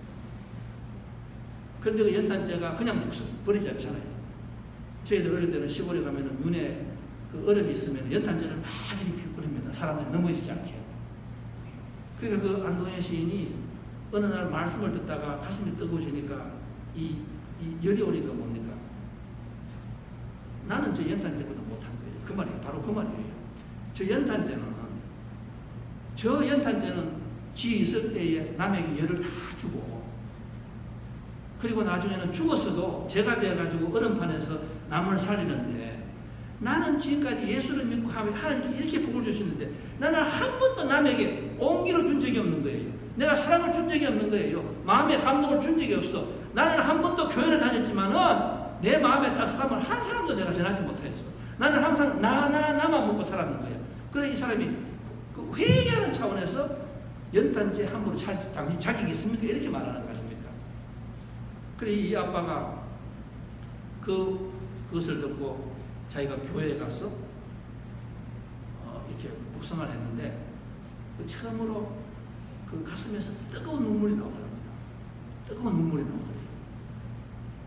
그런데 그 연탄재가 그냥 버리지 않잖아요. 저희들 어릴 때는 시골에 가면 눈에 그 얼음이 있으면 연탄재를 막 이렇게 뿌립니다. 사람들이 넘어지지 않게. 그러니까 그 안동현 시인이 어느 날 말씀을 듣다가 가슴이 뜨거워지니까 이 열이 오니까 뭡니까? 나는 저 연탄재보다 못한 거예요. 그 말이 바로 그 말이에요. 저 연탄재는 지 있을 때에 남에게 열을 다 주고 그리고 나중에는 죽었어도 제가 되어가지고 얼음판에서 남을 살리는데 나는 지금까지 예수를 믿고 하나님께 이렇게 복을 주시는데 나는 한 번도 남에게 온기를 준 적이 없는 거예요. 내가 사랑을 준 적이 없는 거예요. 마음의 감동을 준 적이 없어. 나는 한 번도 교회를 다녔지만은 내 마음의 따뜻함을 한 사람도 내가 전하지 못했어. 나는 항상 나만 먹고 살았는 거예요. 그래 이 사람이 그 회개하는 차원에서 연탄재 함부로 당신 자격이 있습니까? 이렇게 말하는 거 아닙니까? 그래 이 아빠가 그것을 듣고 자기가 교회에 가서 이렇게 묵상을 했는데 처음으로 그 가슴에서 뜨거운 눈물이 나오더랍니다. 뜨거운 눈물이 나오더래요.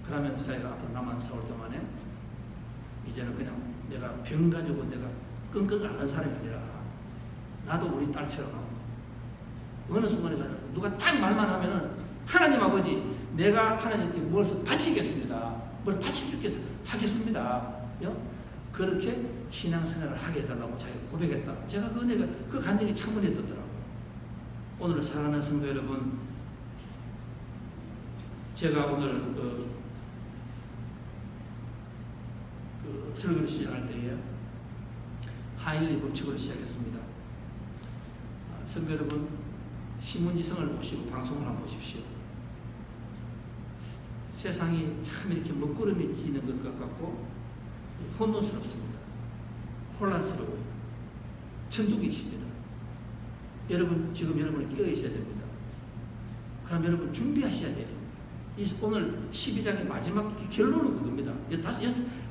그러면서 자기가 앞으로 남은 세월 동안에 이제는 그냥 내가 병 가지고 내가 끙끙 앓는 사람이 아니라 나도 우리 딸처럼 어느 순간에 누가 딱 말만 하면은 하나님 아버지 내가 하나님께 무엇을 바치겠습니다. 뭘 바칠 수 있게 하겠습니다. 그렇게 신앙생활을 하게 해달라고 자기가 고백했다. 제가 그 은혜가 그 간증이 참 은혜 떴더라고요. 오늘 사랑하는 성도 여러분, 제가 오늘 그 설교를 시작할 때에 하일리 법칙으로 시작했습니다. 성도 여러분, 신문지성을 보시고 방송을 한번 보십시오. 세상이 참 이렇게 먹구름이 끼는 것 같고 혼돈스럽습니다. 혼란스러워요. 천둥이십니다. 여러분 지금 여러분이 깨어 있어야 됩니다. 그럼 여러분 준비하셔야 돼요. 오늘 12장의 마지막 결론은 그겁니다.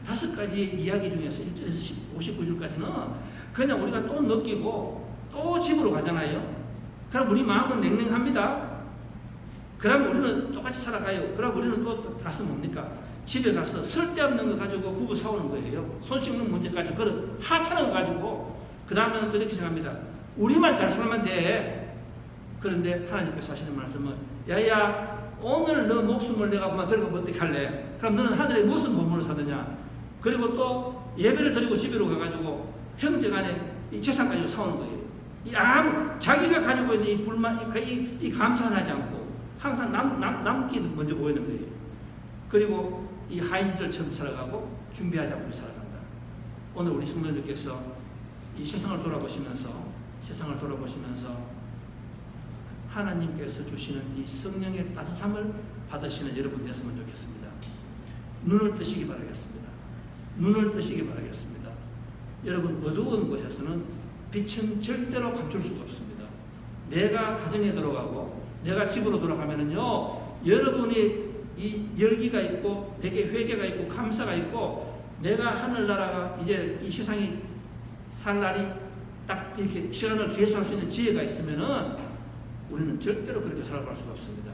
다섯 가지의 이야기 중에서 1절에서 59절까지는 그냥 우리가 또 느끼고 또 집으로 가잖아요. 그럼 우리 마음은 냉랭합니다. 그럼 우리는 똑같이 살아가요. 그럼 우리는 또 가서 뭡니까? 집에 가서 쓸데없는 거 가지고 부부 싸우는 거예요. 손 씻는 문제까지 그런 하찮은 거 가지고 그 다음에는 또 이렇게 생각합니다. 우리만 잘 살면 돼. 그런데 하나님께서 하시는 말씀은 야야 오늘 너 목숨을 내가 그만 들고 어떻게 할래? 그럼 너는 하늘에 무슨 보물을 사느냐? 그리고 또 예배를 드리고 집으로 가가지고 형제간에 이 재산까지 싸우는 거예요. 자기가 가지고 있는 이 불만, 이 감탄하지 않고 항상 남기 먼저 보이는 거예요. 그리고 이 하인들처럼 살아가고 준비하지 않고 살아간다. 오늘 우리 성도님께서 이 세상을 돌아보시면서 하나님께서 주시는 이 성령의 따뜻함을 받으시는 여러분 되었으면 좋겠습니다. 눈을 뜨시기 바라겠습니다. 여러분 어두운 곳에서는 빛은 절대로 감출 수가 없습니다. 내가 가정에 들어가고 내가 집으로 돌아가면은요 여러분이 이 열기가 있고 내게 회개가 있고 감사가 있고 내가 하늘나라가 이제 이 세상이 살 날이 딱 이렇게 시간을 계산할 수 있는 지혜가 있으면은 우리는 절대로 그렇게 살아갈 수가 없습니다.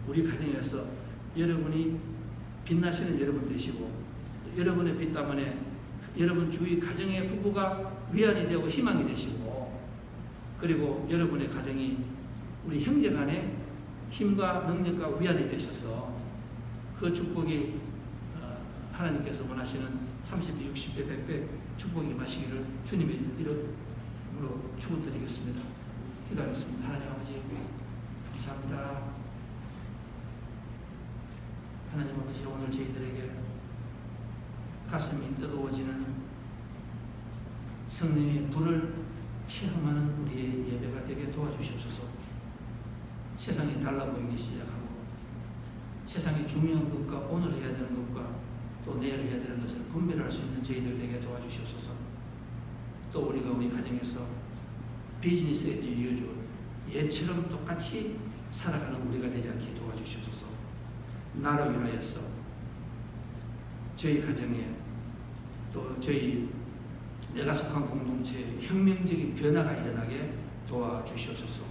우리 가정에서 여러분이 빛나시는 여러분 되시고 여러분의 빛 때문에 여러분 주위 가정의 부부가 위안이 되고 희망이 되시고 그리고 여러분의 가정이 우리 형제 간에 힘과 능력과 위안이 되셔서 그 축복이 하나님께서 원하시는 30배, 60배, 100배 축복이 임하시기를 주님의 이름으로 축원드리겠습니다. 기도하겠습니다. 하나님 아버지 감사합니다. 하나님 아버지 오늘 저희들에게 가슴이 뜨거워지는 성령의 불을 체험하는 우리의 예배가 되게 도와주시옵소서. 세상이 달라 보이기 시작하고 세상이 중요한 것과 오늘 해야 되는 것과 또 내일 해야 되는 것을 분별할 수 있는 저희들 되게 도와주시옵소서. 또 우리가 우리 가정에서 비즈니스 에즈 유주얼 예처럼 똑같이 살아가는 우리가 되지 않게 도와주시옵소서. 나를 위하여서 저희 가정에 또 저희 내가 속한 공동체에 혁명적인 변화가 일어나게 도와주시옵소서.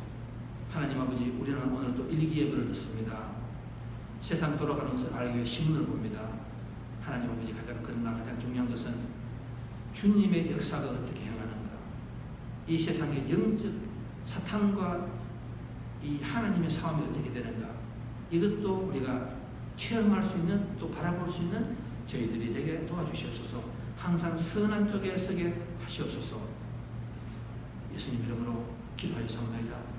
하나님 아버지, 우리는 오늘 또 일기예보를 듣습니다. 세상 돌아가는 것을 알기 위해 신문을 봅니다. 하나님 아버지, 그러나 가장 중요한 것은 주님의 역사가 어떻게 행하는가, 이 세상의 영적 사탄과 이 하나님의 싸움이 어떻게 되는가, 이것도 우리가 체험할 수 있는, 또 바라볼 수 있는 저희들이 되게 도와주시옵소서. 항상 선한 쪽에 서게 하시옵소서. 예수님 이름으로 기도하였사옵나이다.